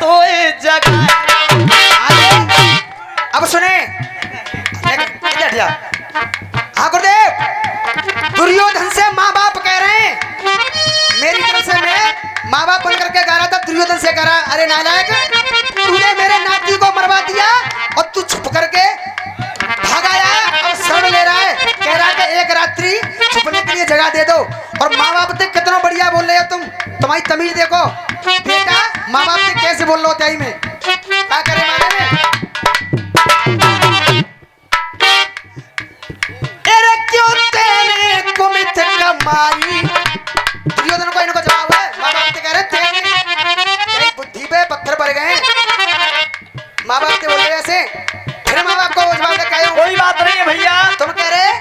तो जगह। अब सुने, हाँ गुरुदेव, दुर्योधन से माँ बाप कह रहे हैं, मेरी तरफ से मैं माँ बाप बन करके गा रहा था, दुर्योधन से कह रहा, अरे नालायक, तूने मेरे नाती को मरवा दिया और तू छुप करके भाग आया और शरण ले रहा है, कह रहा है कि एक रात्रि छुपने के लिए जगह दे दो। और माँ बाप से कितना बढ़िया बोल रहे हो तुम, तुम्हारी तमीज देखो बेटा, माँ बाप से कैसे बोल रहे हो त्याई में, क्या करे माने में, अरे क्यों तेरे कुमित कमाई। दुर्योधन को इनको जवाब है, माँ बाप से कह रहे तेरी बुद्धि पे पत्थर पड़ गए, माँ बाप से बोल रहे ऐसे, फिर माँ बाप को वो जवाब कहे कोई बात नहीं है भैया, तुम कह रहे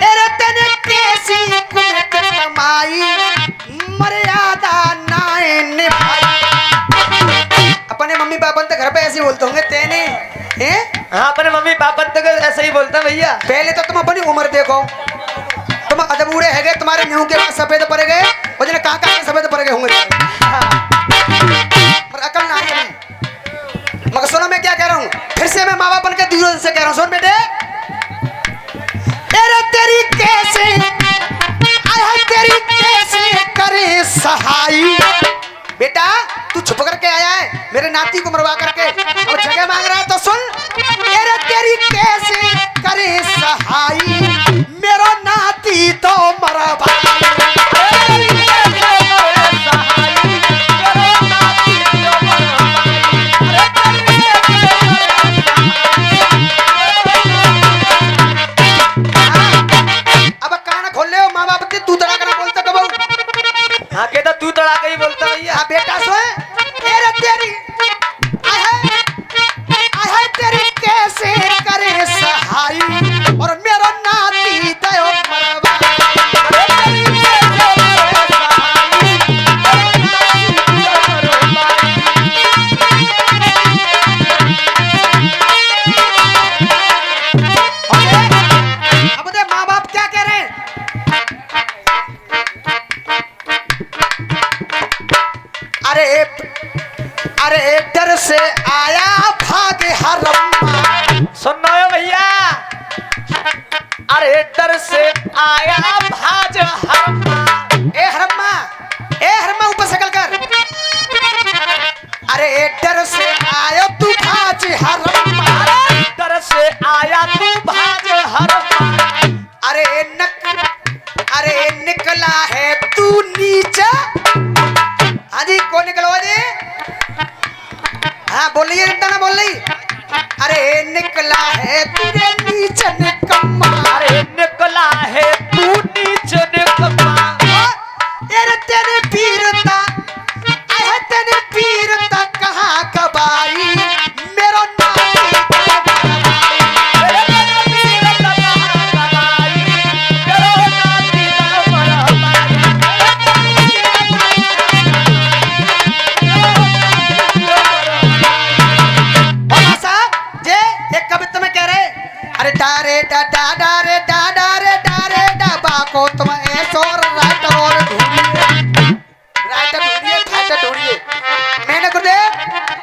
अरे तेने कैसी कुमित कमाई, मर्यादा नाए निभाई। अपने मम्मी पापा तो घर पे ऐसे बोलते होंगे तेने, हैं? हाँ अपने मम्मी पापा तक ऐसे ही बोलता भैया। पहले तो तुम अपनी उम्र देखो, तुम अदबूढ़े है गए, तुम्हारे न्यू के बाद सफेद पड़ गए, और जिन्हें कहाँ कहाँ सफेद पड़ गए होंगे, पर अकल ना है। मगर सुनो मैं क्या कह रहा हूँ, फिर से मैं माँ बाप बन के दुर्योधन से कह रहा हूँ, सुन बेटे, अरे तेरी कैसे, आया तेरी कैसे करे सहाई। बेटा तू छुप करके आया है मेरे नाती को मरवा करके और जगह मांग रहा है, तो सुन, अरे तेरी कैसे करे सहाई, मेरा नाती तो मरवा। अब कान खोल ले, माँ बाप से तू तड़ा कर बोलता कब, हाँ कहता तू तड़ा के ही बोलता भैया। हाँ बेटा सुन, अरे तेरी आया तेरी कैसे करे सहाई, और मेरा नाती दयो मरवा। अब दे माँ बाप क्या कह रहे हैं, अरे डर से आया भागे हरम्मा। सुन रहे हो भैया, अरे डर से आया भाज हरम्मा। ए हरम्मा ऊपर सकल कर, अरे डर से आया तू भाज हरम्मा, डर से आया तू भाज हरम्मा। अरे निकला है तू नीचे। हाँ जी कौन निकला जी, हाँ बोल रही है, ना बोल रही, अरे निकला है तुझे नीचे निकम्मा। अरे निकला है तू नीचे निकम्मा। अरे तेरे वीरता, अरे तेरे वीरता कहाँ कबाई, मेरा डारे डा डा डारे डा डारे डारे डबा को तुम ऐसो राइटर और ढूंढिए, राइटर ढूंढिए, फाइटर ढूंढिए। मैंने गुरुदेव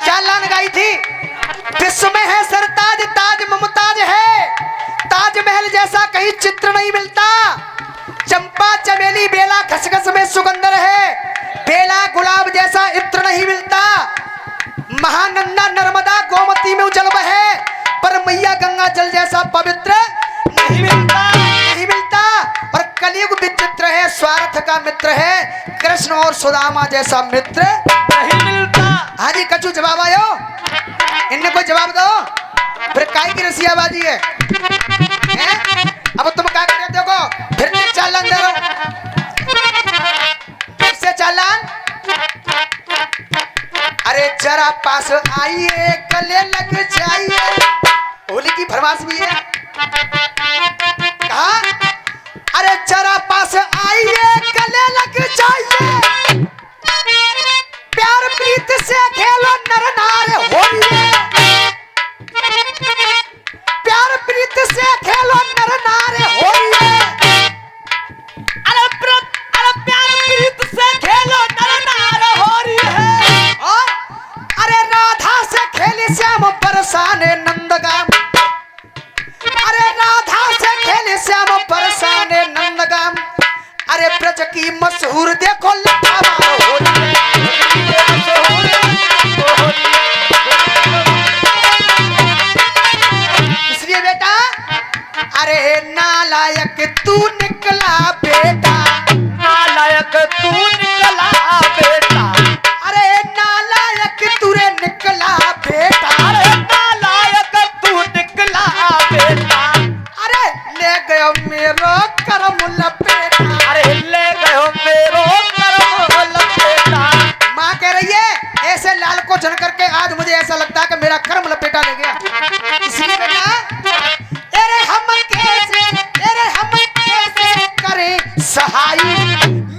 चालान गाई थी, विश्व में है सरताज ताज मुमताज है, ताजमहल जैसा कहीं चित्र नहीं मिलता, चंपा चमेली बेला खसखस में सुगंधर है, बेला गुलाब जैसा इत्र नहीं मिलता, महानंदा नर्मदा गोमती में उजल है, पर मैया गंगा जल जैसा पवित्र नहीं मिलता। और कलयुग विचित्र है, स्वार्थ का मित्र है, कृष्ण और सुदामा जैसा मित्र नहीं मिलता। हाँ जी कचू जवाब आयो, इनने कोई जवाब दो, फिर काई की रसियाबाजी है? अब तुम क्या कर रहे हो, देखो फिर से चालान दे रहा हूं, फिर से चालान। अरे जरा पास आइए गले लग जाइए, होली की फरमाइश भी है, कहा अरे जरा पास आइए गले लग जाइए, प्यार प्रीत से खेलो नर नार होइए, प्यार प्रीत से खेलो नर नार होइए, अरे प्यार प्रीत से खेलो नर नार होइए, अरे ब्रज की मशहूर देखो लट्ठा मारो होली इसलिए बेटा अरे नालायक तू निकला बेटा नालायक तू निकला बेटा अरे नालायक तूरे निकला बेटा अरे नालायक तू निकला बेटा अरे ले गयो मेरो करम लपेटा अरे ले गयो मेरो करम लपेटा। माँ कह रही है ऐसे लाल को जन करके आज मुझे ऐसा लगता है कि मेरा कर्म लपेटा ले गया। इसलिए बेटा अरे हम कैसे करें सहाय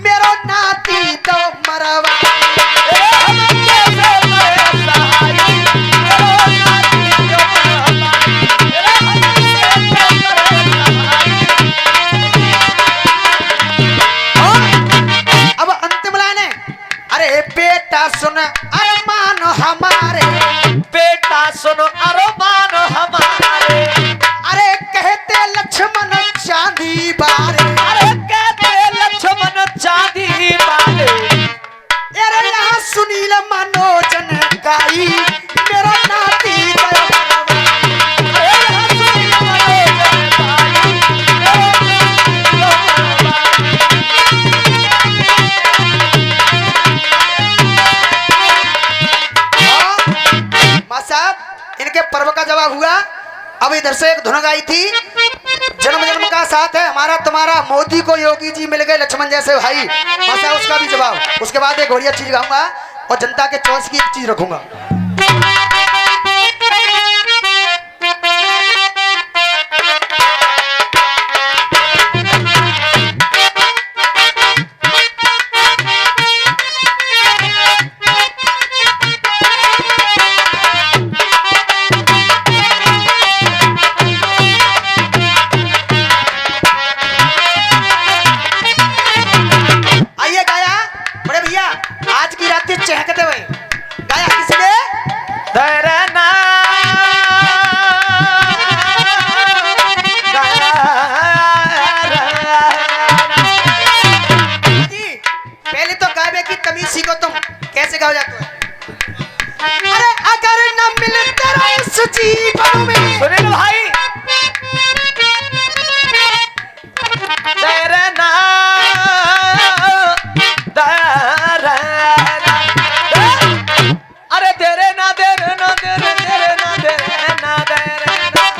मेरो नाती तो मरवा अब अंतिम लाइन है अरे बेटा सुन अरमान हमारे बेटा सुनो अरमान हमारे अरे कहते लक्ष्मण चांदी बारे अरे कहते लक्ष्मण चांदी बारे अरे यहाँ सुनील मनोजन गाई मेरा नाती साहब इनके पर्व का जवाब हुआ। अब इधर से एक धुन गाई थी जन्म जन्म का साथ है हमारा तुम्हारा मोदी को योगी जी मिल गए लक्ष्मण जैसे भाई मासा उसका भी जवाब। उसके बाद एक बढ़िया चीज गाऊंगा और जनता के चॉइस की एक चीज रखूंगा। चहकते हुए गाया किसने दरना जी पहले तो गावे की तमीज सीखो तुम कैसे गाओ जाते हो। अरे अगर न मिलते रहे इस जीवन में सुनील भाई दरना अरे तेरे ना तेरे ना तेरे तेरे ना तेरे ना तेरे ना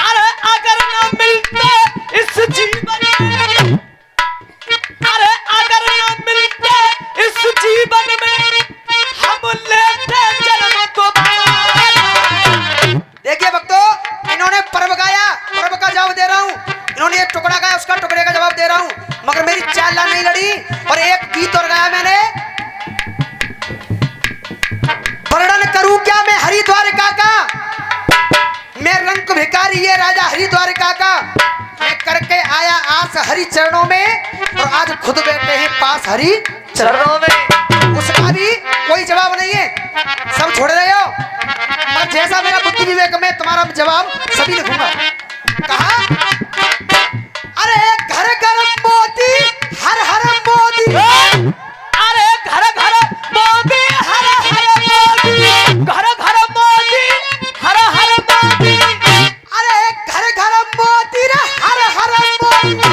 अरे अगर ना मिलते इस जीवन में अरे अगर ना मिलते इस जीवन में हम लेते जन्म दोबारा। देखिए भक्तों इन्होंने पर्व गाया पर्व का जवाब दे रहा हूँ इन्होंने एक टुकड़ा गाया उसका टुकड़े का जवाब दे रहा हूँ मगर मेरी चाल नहीं लड़ी और एक गीत और गाया मैंने वर्णन करूं क्या मैं हरिद्वारिका का मैं रंग भिखारी ये राजा हरिद्वारिका का मैं करके आया आस हरि चरणों में और आज खुद बैठे हैं पास हरि चरणों में उसका भी कोई जवाब नहीं है सब छोड़ रहे हो और जैसा मेरा बुद्धि विवेक में तुम्हारा जवाब सभी लिखूंगा। कहा अरे घर घर मोदी हर हर मोदी अरे घर घर मोदी हर हर मोदी घर घर मोदी हर हर मोदी अरे घर घर मोदी रे हर हर मोदी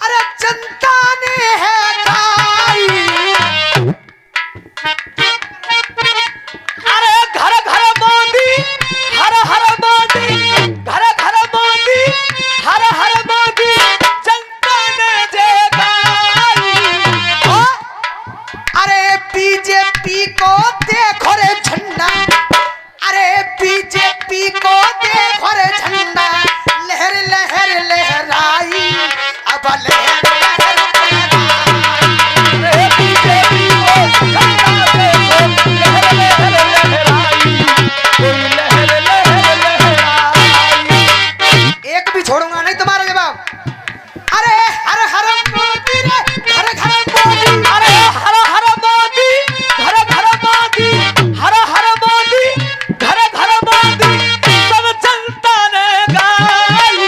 अरे जनता ने है गाई अरे घर घर मोदी हर हर मोदी घर घर मोदी हर हर मोदी जनता ने जगाई। अरे बीजेपी को देखो रे झंडा अरे बीजेपी को देखो रे झंडा लहर लहर लहराई अब लहर लहर अरे बीजेपी को झंडा देखो लहर लहर लहराई कोई लहर लहर लहराई। एक भी छोड़ूंगा नहीं तुम्हारा जवाब। अरे हर हर मोदी रे घर घर मोदी अरे हर हर मोदी घर घर मोदी हर हर मोदी घर घर मोदी सब जनता ने गाई।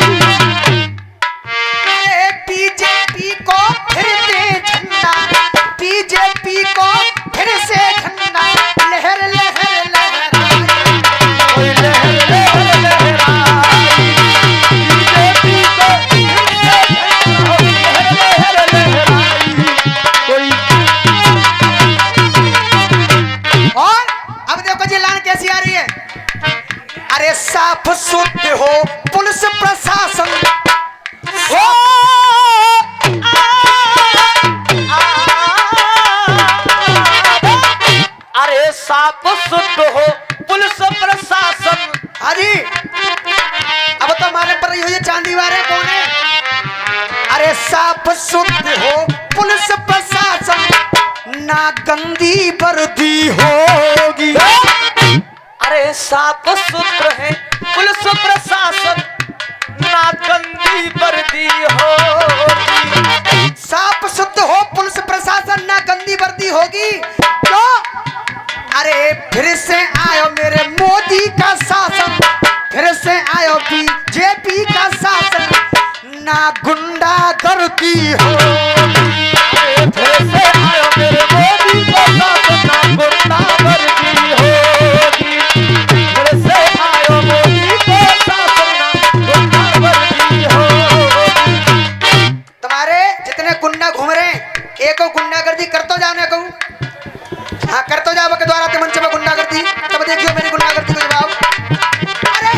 साफ सुथरे हो पुलिस प्रशासन ना गंदी वर्दी होगी। अरे साफ सुथरे है पुलिस प्रशासन ना गंदी वर्दी होगी। साफ सुथरे हो पुलिस प्रशासन ना गंदी वर्दी होगी। क्यों? अरे फिर से आयो मेरे मोदी का शासन, फिर से आयो बीजेपी का शासन ना गुंडा गर्दी होगी। फिर से आयो मेरे मोदी का शासन ना गुंडा गर्दी होगी। फिर से आयो मोदी का शासन ना गुंडा गर्दी होगी। तुम्हारे जितने गुंडा घूम रहे हैं एक गुंडागर्दी करतो जाने कहूँ। हाँ करतो जाओ के द्वारा ते मंच में गुंडागर्दी, तब देखियो मेरी गुंडागर्दी को जवाब। अरे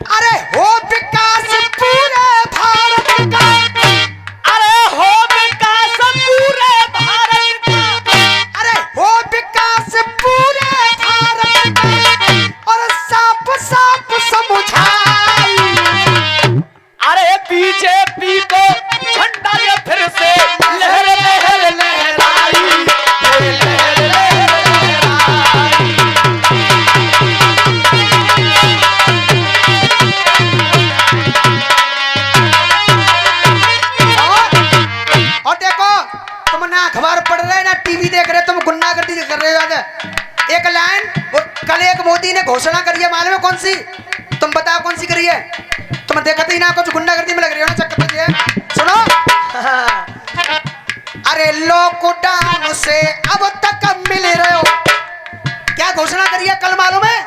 अरे हो विकास पूरे भारत का, अरे हो विकास पूरे भारत का, अरे हो विकास पूरे भारत का और साफ साफ समझाई। अरे बीजेपी को झंडा ये फिर से लहर लहर लहराई। और देखो तुम ना अखबार पढ़ रहे ना टीवी देख रहे, तुम गुंडागर्दी कर रहे हो। एक लाइन कल एक मोदी ने घोषणा करी है, मालूम है कौन सी? तुम बताओ कौन सी करी है? तुम देखते ही ना कुछ गुंडागर्दी में लग रही हो ना चक्कर। सुनो अरे लॉकडाउन से अब तक मिल रहे हो, क्या घोषणा करी है कल मालूम है?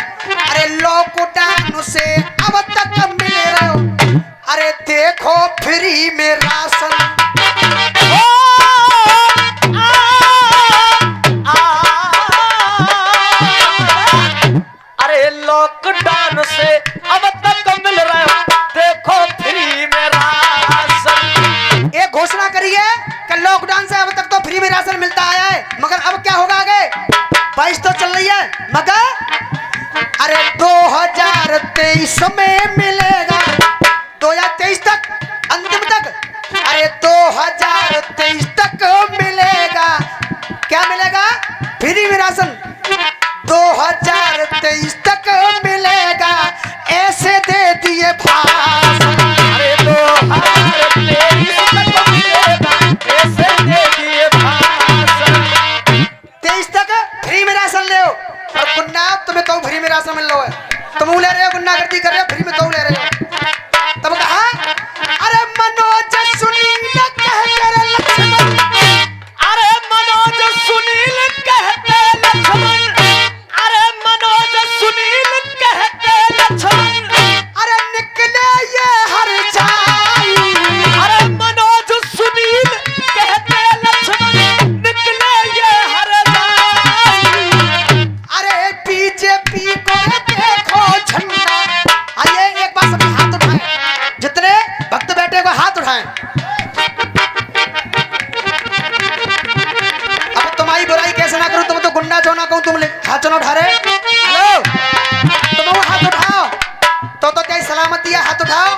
अरे लॉकडाउन से अब तक मिल रहे हो, अरे देखो फ्री में राशन। अरे लॉकडाउन से अब तक मिल रहा है, देखो फ्री में राशन। एक घोषणा करी है कि लॉकडाउन से अब तक तो फ्री में राशन मिलता आया है, मगर अब क्या होगा आगे? 22 तो चल रही है, मगर अरे 2023 में मिलेगा, 2023 तक अंतिम तक, अरे 2023 तक मिलेगा। क्या मिलेगा? फ्री में राशन 2023 तक मिलेगा, ऐसे दे दिए भाषण। अरे 2023 तक मिलेगा, ऐसे दे दिए भाषण। 23 तक फ्री में राशन ले और गुंडा तुम्हें कहूँ फ्री में राशन मिल रहा है, तुम ले रहे हो गुंडागर्दी कर रहे हो, फ्री में तो ले रहे हो। तब कहा अरे मनोज सुनील कहकर लक्ष्मण, अरे मनोज सुनील कहते लक्ष्मण, अरे मनोज सुनील कहते लक्ष्मण, अरे निकले ये हर जाई। अरे मनोज सुनील कहते लक्ष्मण, निकले ये हर जाई। अरे बीजेपी को देखो झंडा। आइए एक बार सब हाथ उठाएं, जितने भक्त बैठे को हाथ उठाएं। अब तुम्हारी बुराई कैसे ना करूं, तुम तो गुंडा जो ना कहूं, तुम हाथ चलो उठा रहे। हेलो तुम वो हाथ उठाओ तो क्या सलामती है? हाथ उठाओ।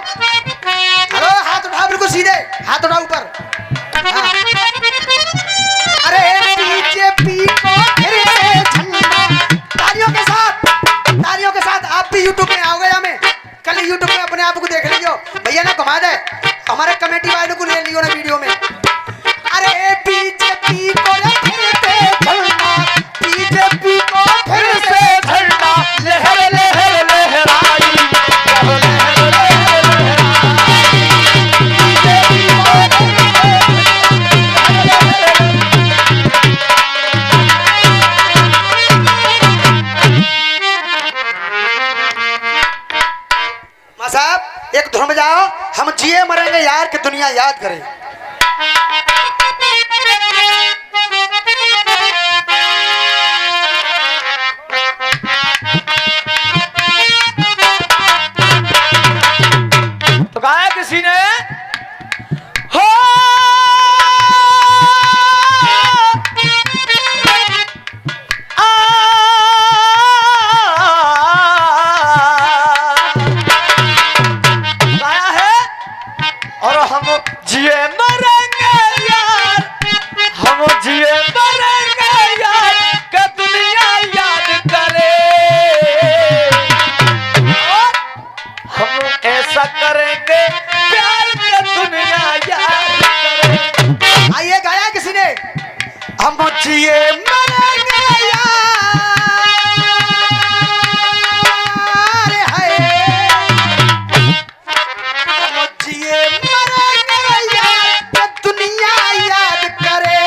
हेलो हाथ उठाओ बिल्कुल सीधे, हाथ उठाओ ऊपर। हाँ। अरे बीजेपी को फिर से झंडा। तालियों के साथ आप भी यूट्यूब में आओगे, हमें कल यूट्यूब में अपने आप को देख लीजिए, भैया ना घुमा दे, हमारे कमेटी वालों को ले लियो ना वीडियो में। अरे बीजेपी को फिर से झंडा, बीजेपी को फिर से झंडा लहर लहर लहराई, लहर लहर लहराई। मां साहब एक धुन बजाओ, हम जिए मरेंगे यार कि दुनिया याद करे। तो गाया किसी ने हो गाया है और हम जिए मरेंगे यार, हम जिए मरेंगे यार, के दुनिया याद करे। और हम ऐसा करेंगे प्यार के दुनिया याद करे। आइए गाया किसी ने, हम जिए मरेंगे यार, हाय हम जिए मरेंगे यार, के दुनिया याद करे।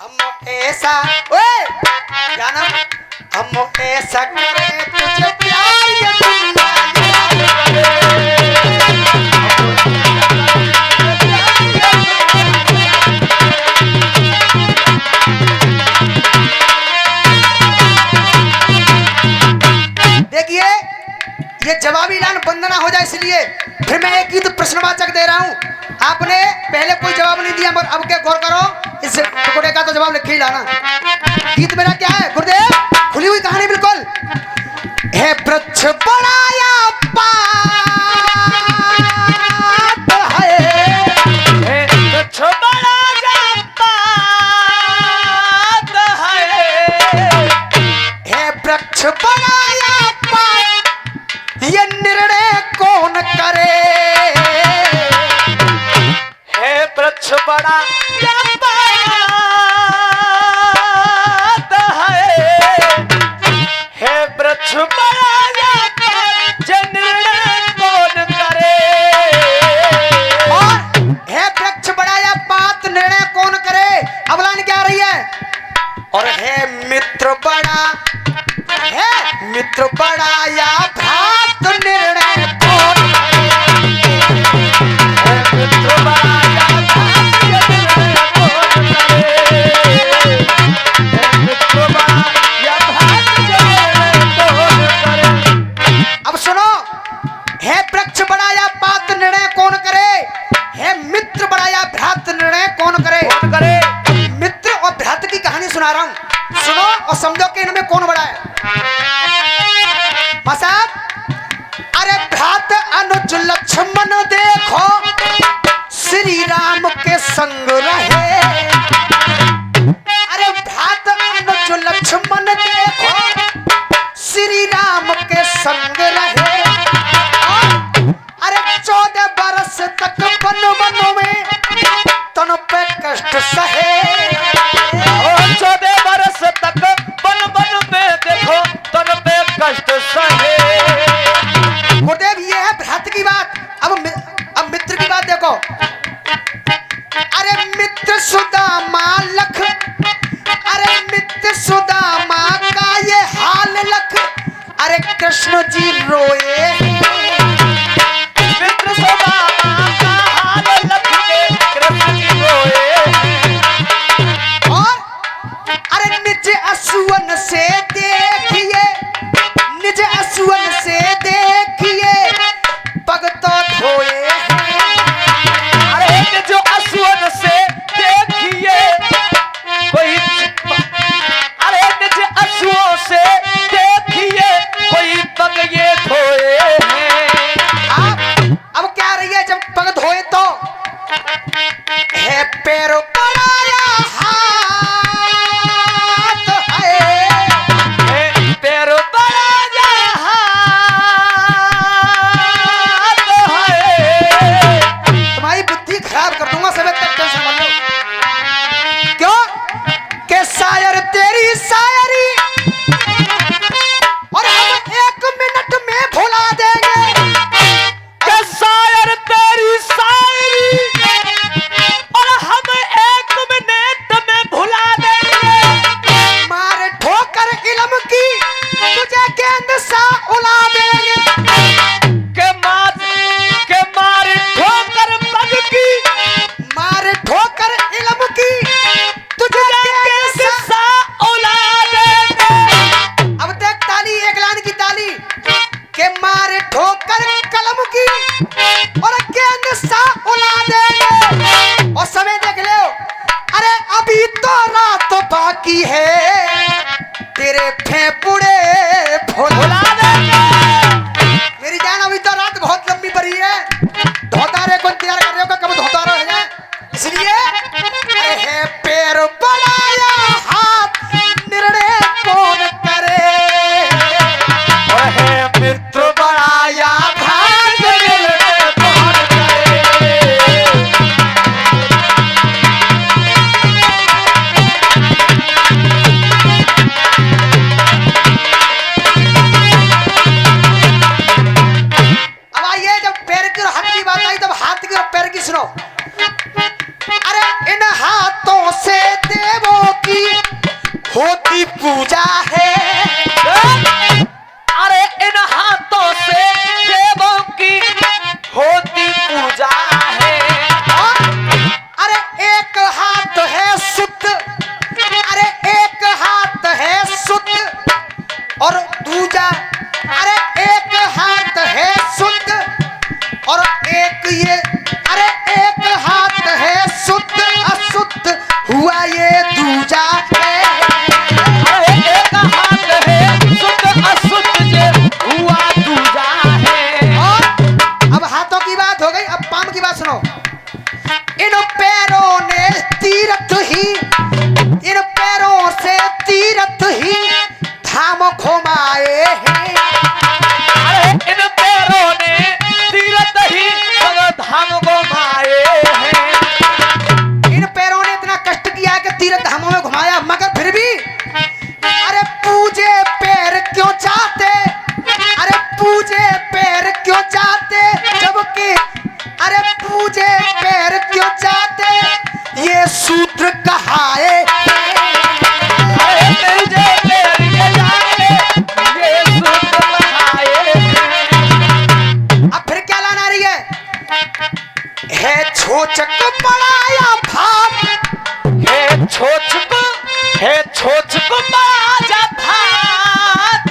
हम ऐसा, ओए क्या नाम, हम ऐसा करें तुझे प्यार ये दुनिया याद करे। देखिए ये जवाबी ऐलान बंद ना हो जाए, इसलिए फिर मैं एक गीत प्रश्नवाचक दे रहा हूं। आपने पहले कोई जवाब नहीं दिया, मगर अब क्या गौर करो, इस टुकड़े का तो जवाब लिख ही लाना। गीत मेरा क्या है गुरुदेव, खुली हुई कहानी बिल्कुल है। वृक्ष बढ़ाया पात है, वृक्ष बढ़ाया पात है वृक्ष बढ़ाया पात, ये निर्णय कौन करे। है वृक्ष बड़ा या पात है वृक्ष बड़ा या पात, जे निर्णय कौन करे। और है वृक्ष बढ़ाया पात, निर्णय कौन करे। अब लाइन क्या आ रही है, और है मित्र बड़ा, है मित्र बड़ा या भ्रात, निर्णय कौन करे। है मित्र बड़ा या भात, जे निर्णय कौन करे। है मित्र बड़ा या भात, जे निर्णय कौन करे। अब सुनो, है वृक्ष बड़ा या पात, निर्णय कौन करे। है मित्र बड़ा या भ्रात, निर्णय कौन करे। कौन करे। मित्र और भ्रात की कहानी सुना रहा हूं, सुनो और समझो कि इनमें कौन बड़ा है। साहब, अरे भ्रात अनुज लक्ष्मण देखो, श्री राम के संग रहे। अरे भ्रात अनुज लक्ष्मण देखो, श्री राम के संग रहे। अरे 14 बरस तक वन वन में तन पे कष्ट सहे। 14 बरस तक बन बन में देखो तन पे कष्ट सहे। गुरुदेव ये है भ्रात की बात। अब मित्र की बात देखो। अरे मित्र सुदामा लख, अरे मित्र सुदामा का ये हाल लख, अरे कृष्ण जी रोए। मित्र सुदामा का हाल लख के कृष्ण जी रोए। और अरे निज असुवन से देखिए, निज असुवन से देखिए, पग तो धोए हैं। अरे जो असुवन से देखिए कोई, अरे निज असुओं से देखिए कोई पग ये धोए हैं। अब क्या रही है, जब पग धोए तो है पैर पड़ाया हाथ है, पैर बड़ा हाथ है। तुम्हारी बुद्धि खराब कर दूंगा सब तक, टेंशन मत लो। क्यों के शायर तेरी शायरी और हम 1 मिनट में भुला देंगे। के शायर तेरी शायरी और हम 1 मिनट में भुला देंगे। मारे ठोकर इल्म की तुझे गेंद सा उड़ा देंगे। के मार ठोकर पग की, मारे ठोकर इल्म की तुझे गेंद सा। उला देंगे। अब देख ताली, एक लाइन की ताली के मारे ठोकर कलम की और गेंद सा उड़ा देंगे। और समय देख ले, अरे अभी तो रात बाकी है, तेरे फेफड़े भुला उला देंगे। मेरी जान, अभी तो रात बहुत लंबी पड़ी है। धोत सुनो। अरे इन हाथों से देवों की होती पूजा है। अरे इन हाथों से देवों की होती पूजा है। अरे एक हाथ है शुद्ध, अरे एक हाथ है शुद्ध और दूजा, अरे एक हाथ है शुद्ध और एक ये, अरे एक हाथ है शुद्ध अशुद्ध हुआ ये दूजा है। अरे एक हाथ है शुद्ध अशुद्ध ये हुआ दूजा है। और अब हाथों की बात हो गई, अब पाम की बात सुनो। इन पैरों ने तीर्थ ही, इन पैरों से तीर्थ ही धाम घुमाए हैं। अरे इन पैरों ने तीरथ ही सब धाम घुमाए हैं। इन पैरों ने इतना कष्ट किया कि तीर्थ धामों में घुमाया, मगर फिर भी अरे पूजे पैर क्यों चाहते, अरे पूजे पैर क्यों चाहते, जबकि अरे पूजे पैर क्यों चाहते ये सूत्र कहाए। अरे तुझे पैर के जाते ये सूत्र कहाए। अब फिर क्या लाना रही है छोचक पड़ाया भात, हे छोच को बाजा भात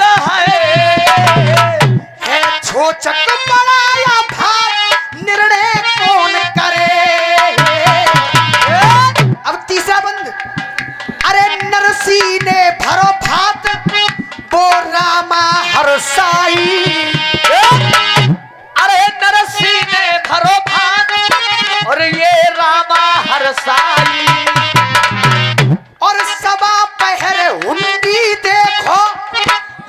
है छोचक पड़ाया भात निर्णय कौन करे। अब तीसरा बंद। अरे नरसी ने भरो भात वो रामा हरसाई। अरे नरसी ने भरो भात और ये रामा हरसाई। और सबा पहरे हुंडी देखो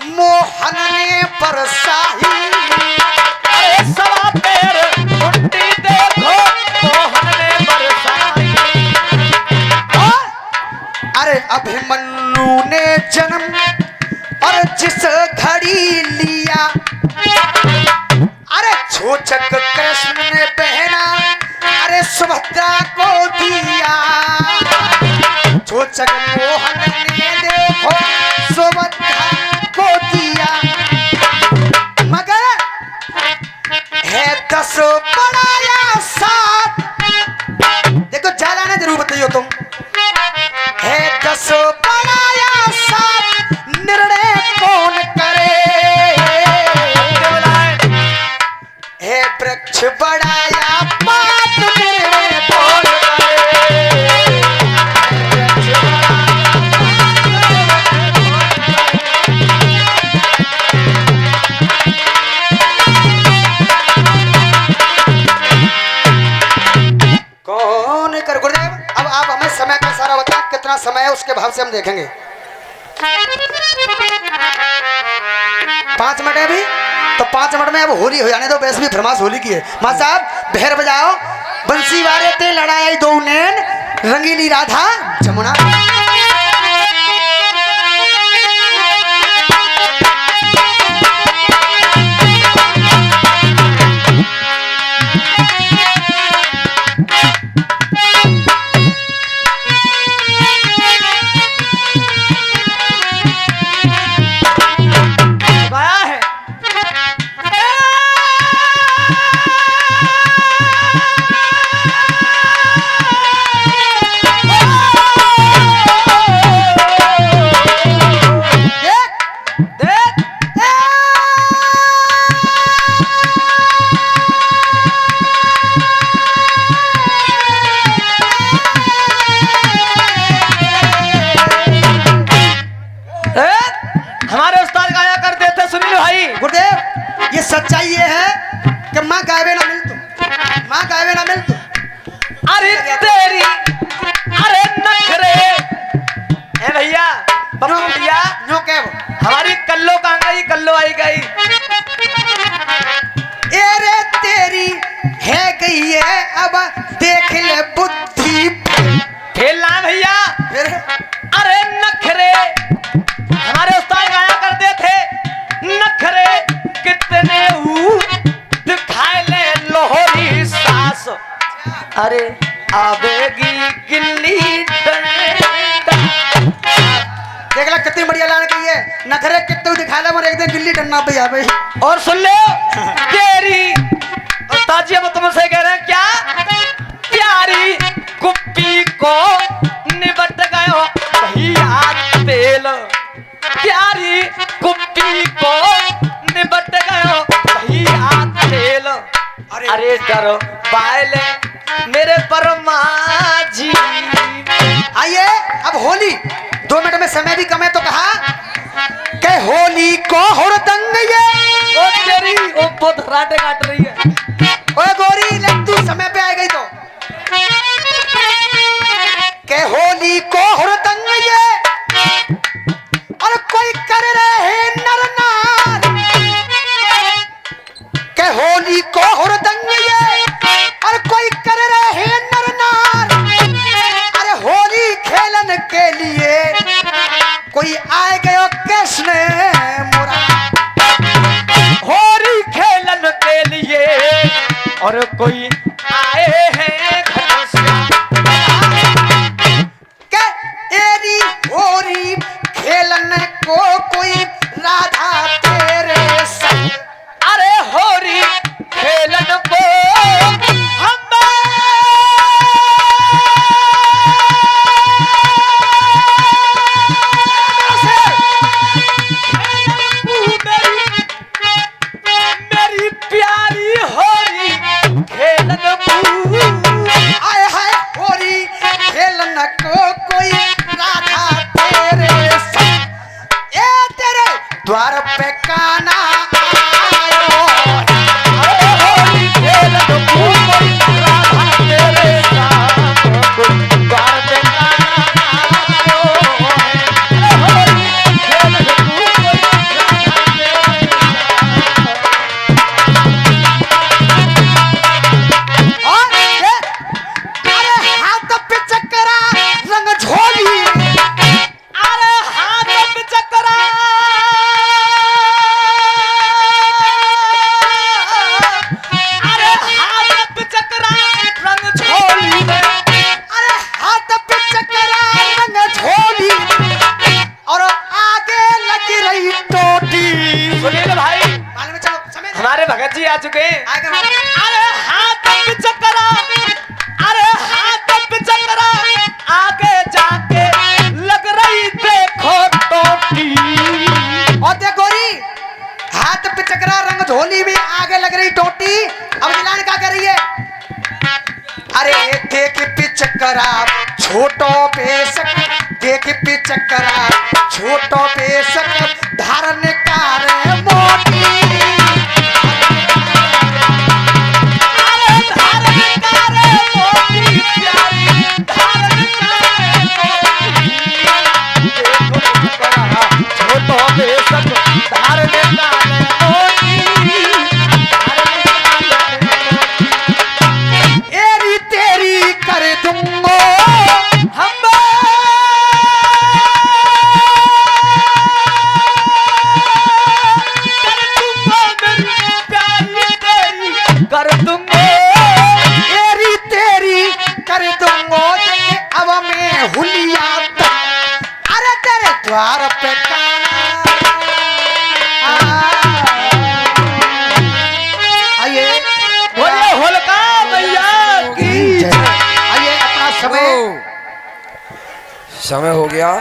मोहन ने बरसाई। अरे सवा पैर उल्टी देखो मोहन ने बरसाई। अरे अभिमन्यु ने जन्म और जिस घड़ी लिया, अरे छोचक कृष्ण ने पहना अरे सुभद्रा को दिया। छोचक मोहन ने देखो सुभद्रा को दिया, मगर है 10 पड़ाया 7। देखो जाला ने जरूर बताइयो तुम। है 10 पड़ाया 7 निर्णय कौन करे। है वृक्ष बढ़ाया 5 निर्णय कौन करे। कौन कर गुरुदेव। अब आप हमें समय का सारा बता, कितना समय है उसके भाव से हम देखेंगे। 5 मिनट है अभी, तो 5 मिनट में अब होली हो जाने दो। वैसे भी फरमाश होली की है। मां साहब भैर बजाओ, बंसी वारे ते लड़ाई दो नैन रंगीली राधा जमुना। गाया है। हमारे उस्ताद गाया करते थे सुनील भाई। गुरुदेव ये सच्चाई ये है कि माँ गावे ना मिल तू, माँ गावे ना मिल तू। अरे तेरी अरे नखरे ए भैया बब्बू भैया नो के हमारी कल्लो कहाँ गई, कल्लो आई गई। ए रे तेरी है गई है अब देख ले बुद्धि खेलना भैया। फिर अरे नखरे हमारे उस्ताद गाया करते थे। नखरे कितने दिखाए ले लोहरी सास। अरे आवेगी गिल्ली डंडा। देख ला कितनी बढ़िया लान गई है, नखरे कितने दिखा ला मर एक दिन गिल्ली डंडा पे आवे। और सुन ले तेरी ताजी, अब तुमसे कह रहे हैं क्या, प्यारी कुप्पी को निबट गयो भैया तेल, प्यारी कुप्पी को निबट गयो भैया तेल। अरे डरो बायले मेरे परमा जी। आइए अब होली, 2 मिनट में समय भी कम है तो कहा के होली को हुरदंग ये। ओ तेरी ओ बहुत राटे काट रही है। ओए गोरी लग तू समय पे आ गई तो के होली को हुरदंग ये और कोई कर रहे नर नार, के होली को हुरदंग ये और कोई कर रहे नर नार। अरे होली खेलन के लिए कोई आए गयो कृष्ण मोरा, होली खेलन के लिए और कोई आए हैं घनश्याम। के एरी होरी खेलन को कोई राधा तेरे संग। अरे होली खेलन को हम मेरी प्यारी होली खेलन आए हाय होरी खेलन को कोई राधा तेरे संग। ए तेरे द्वार पे काना आयो, होली खेलन कोई राधा तेरे साथ द्वार पे आयो है। होली खेलन कोई और ये अरे हाथ पे चक्करा रंग झोली। अरे हाथ पे चक्करा, अरे हाथ पे चक्करा रंग झोली में, अरे हाथ पे चक्करा रंग झोली और आगे लगी रही टोटी। सुनील भाई मालूम है, चलो समय हमारे भगत जी आ चुके हैं। आगे मालूम। अरे हाथ पे चक्करा, अरे हाथ पे चक्करा आगे जाके लग रही देखो टोटी। और देख गोरी हाथ पे चक्करा रंग झोली में आगे लग रही टोटी। अब दिलान क्या कर रही है, अरे देख पिचकरा छोटो बेशक, देख पिचकरा छोटो बेशक धारण कार मोटी। अरे धारण करे मोटी प्यारी, धारण करे मोटी। देखो चक्करा छोटो बेशक धारण करे मोटी, धारण करे मोटी। एरी तेरी कर दूंगो हम कर दूंगा एरी तेरी कर दूंगो देखे अब मैं हुलिया तक। अरे तेरे द्वार पे काना आइए बोले होलका मैया की जय। आइए अपना समय समय हो गया।